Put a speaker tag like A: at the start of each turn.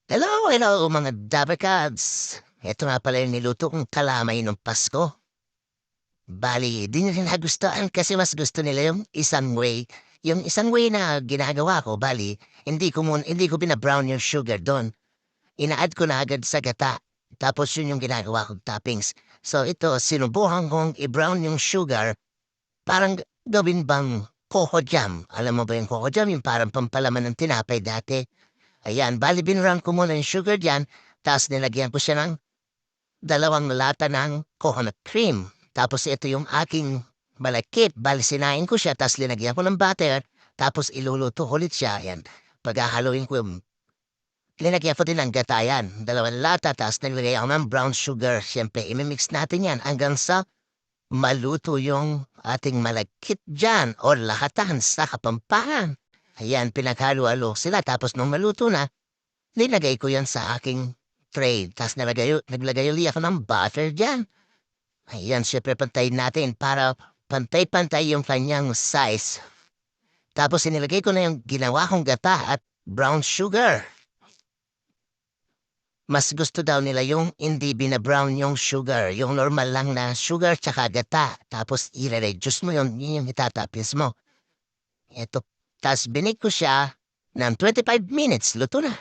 A: Hello, hello mga Dabbercats! Ito nga pala yung niluto kong kalamay ng Pasko. Bali, di nila nagustuhan kasi mas gusto nila yung isang way. Yung isang way na ginagawa ko, bali, hindi ko bina-brown yung sugar doon. Ina-add ko na agad sa gata. Tapos yun yung ginagawa kong toppings. So ito, sinubukan kong i-brown yung sugar, parang gawin bang coco jam. Alam mo ba yung coco jam? Yung parang pampalaman ng tinapay dati. Ayan, bali binurang ko muna yung sugar diyan, tapos nilagyan ko siya ng 2 lata ng coconut cream. Tapos ito yung aking malakip, bali sinain ko siya, tapos linagyan ko ng butter, tapos iluluto ulit siya. Ayan, paghahaluin ko yung linagyan ko din ng gata yan, 2 lata, tapos nilagay ako ng brown sugar. Siyempre, imimix natin yan hanggang sa maluto yung ating malagkit dyan o lahatan sa Kapampangan. Ayan, pinaghalo-halo sila, tapos nung maluto na, nilagay ko yan sa aking tray. Tapos naglagay uli ako ng butter dyan. Ayan, syempre pantayin natin para pantay-pantay yung kanyang size. Tapos inilagay ko na yung ginawa kong gata at brown sugar. Mas gusto daw nila yung hindi bina-brown yung sugar, yung normal lang na sugar tsaka gata. Tapos i-reduce mo yun yung itatapis mo. Ito, tapos binig ko siya ng 25 minutes, luto na.